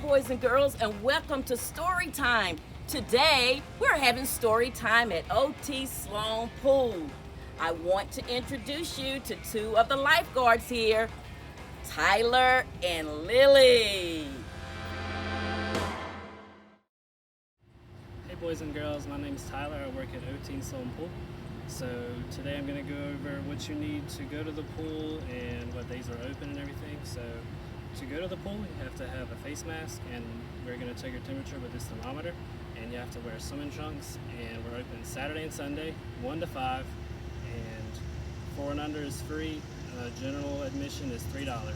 boys and girls, and welcome to Story Time. Today, we're having story time at OT Sloan Pool. I want to introduce you to two of the lifeguards here, Tyler and Lily. Hey boys and girls, my name is Tyler. I work at OT Sloan Pool. So today I'm going to go over what you need to go to the pool and what days are open and everything. So to go to the pool, you have to have a face mask, and we're going to take your temperature with this thermometer, and you have to wear swimming trunks, and we're open Saturday and Sunday 1 to 5, and 4 and under is free. General admission is $3.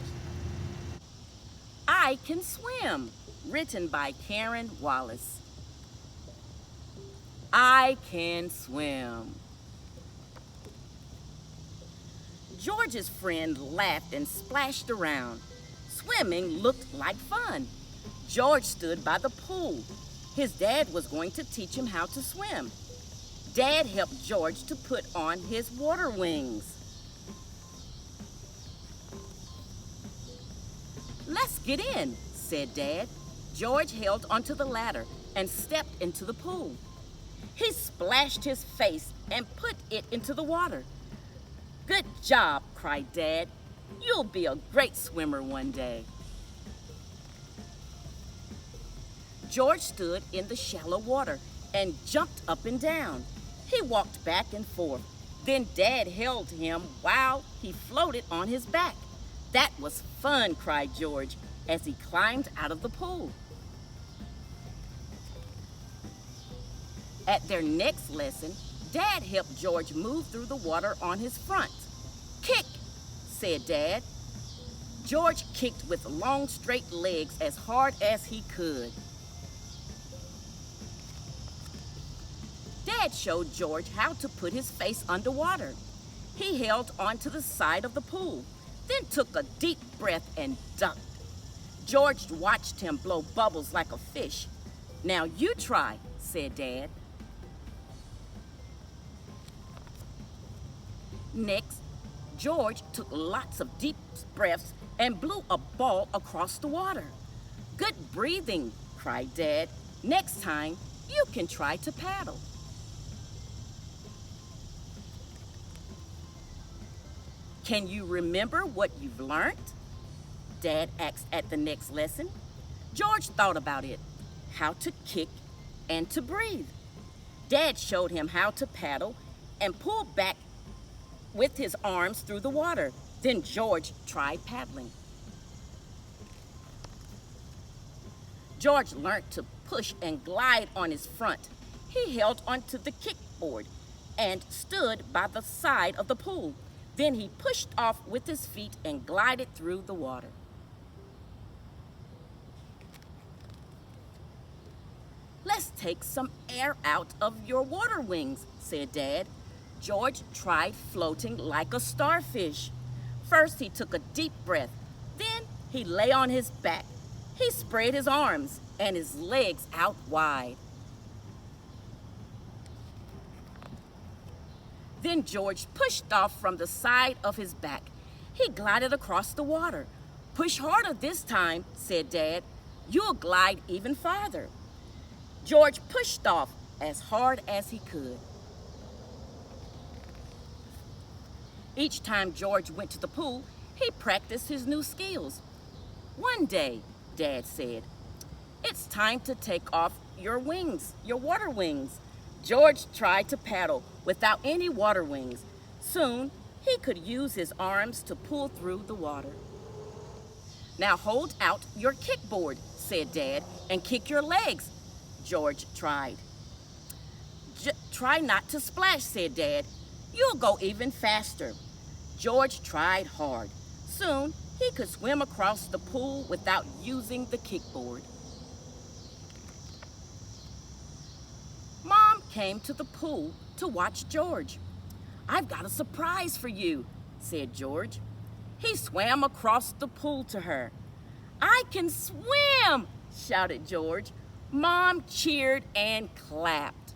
I Can Swim, written by Karen Wallace. I can swim. George's friend laughed and splashed around. Swimming looked like fun. George stood by the pool. His dad was going to teach him how to swim. Dad helped George to put on his water wings. "Let's get in," said Dad. George held onto the ladder and stepped into the pool. He splashed his face and put it into the water. "Good job," cried Dad. "You'll be a great swimmer one day." George stood in the shallow water and jumped up and down. He walked back and forth. Then Dad held him while he floated on his back. "That was fun," cried George as he climbed out of the pool. At their next lesson, Dad helped George move through the water on his front. "Kick," said Dad. George kicked with long, straight legs as hard as he could. Dad showed George how to put his face underwater. He held onto the side of the pool, then took a deep breath and ducked. George watched him blow bubbles like a fish. "Now you try," said Dad. Next, George took lots of deep breaths and blew a ball across the water. "Good breathing," cried Dad. "Next time, you can try to paddle." "Can you remember what you've learned?" Dad asked at the next lesson. George thought about it, how to kick and to breathe. Dad showed him how to paddle and pull back with his arms through the water. Then George tried paddling. George learned to push and glide on his front. He held onto the kickboard and stood by the side of the pool. Then he pushed off with his feet and glided through the water. "Let's take some air out of your water wings," said Dad. George tried floating like a starfish. First, he took a deep breath. Then he lay on his back. He spread his arms and his legs out wide. Then George pushed off from the side of his back. He glided across the water. "Push harder this time," said Dad. "You'll glide even farther." George pushed off as hard as he could. Each time George went to the pool, he practiced his new skills. "One day," Dad said, "it's time to take off your wings, your water wings." George tried to paddle without any water wings. Soon, he could use his arms to pull through the water. "Now hold out your kickboard," said Dad, "and kick your legs." George tried. "Try not to splash," said Dad. "You'll go even faster." George tried hard. Soon, he could swim across the pool without using the kickboard. Mom came to the pool to watch George. "I've got a surprise for you," said George. He swam across the pool to her. "I can swim!" shouted George. Mom cheered and clapped.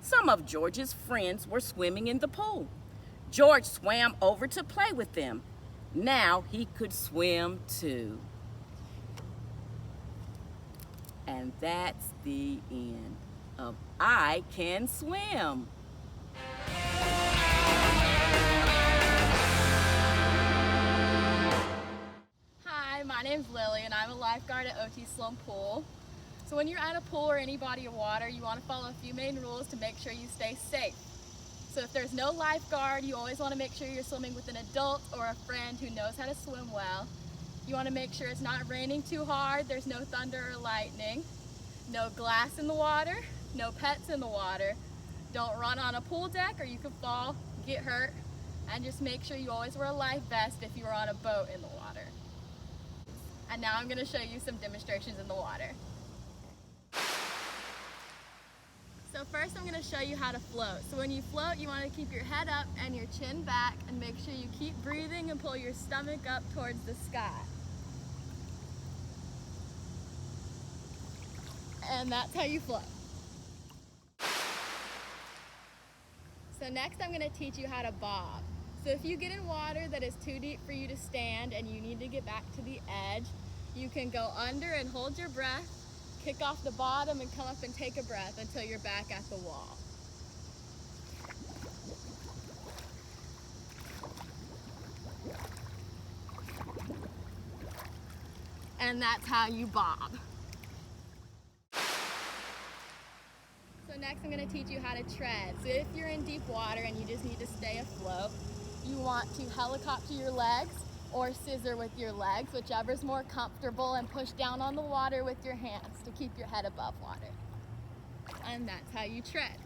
Some of George's friends were swimming in the pool. George swam over to play with them. Now he could swim too. And that's the end of I Can Swim. Hi, my name's Lily and I'm a lifeguard at OT Sloan Pool. So when you're at a pool or any body of water, you want to follow a few main rules to make sure you stay safe. So if there's no lifeguard, you always want to make sure you're swimming with an adult or a friend who knows how to swim well. You want to make sure it's not raining too hard, there's no thunder or lightning, no glass in the water, no pets in the water. Don't run on a pool deck or you could fall, get hurt, and just make sure you always wear a life vest if you are on a boat in the water. And now I'm going to show you some demonstrations in the water. So first I'm going to show you how to float. So when you float, you want to keep your head up and your chin back and make sure you keep breathing and pull your stomach up towards the sky. And that's how you float. So next I'm going to teach you how to bob. So if you get in water that is too deep for you to stand and you need to get back to the edge, you can go under and hold your breath, kick off the bottom and come up and take a breath until you're back at the wall. And that's how you bob. So next I'm going to teach you how to tread. So if you're in deep water and you just need to stay afloat, you want to helicopter your legs or scissor with your legs, whichever's more comfortable, and push down on the water with your hands to keep your head above water. And that's how you tread.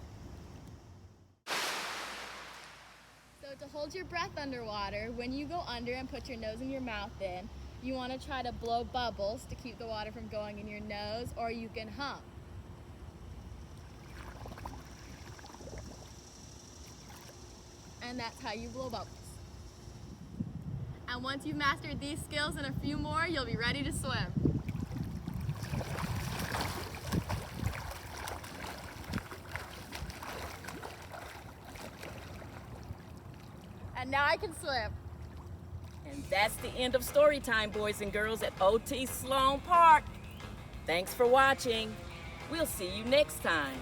So to hold your breath underwater, when you go under and put your nose and your mouth in, you want to try to blow bubbles to keep the water from going in your nose, or you can hum. And that's how you blow bubbles. And once you've mastered these skills and a few more, you'll be ready to swim. And now I can swim. And that's the end of story time, boys and girls, at OT Sloan Park. Thanks for watching. We'll see you next time.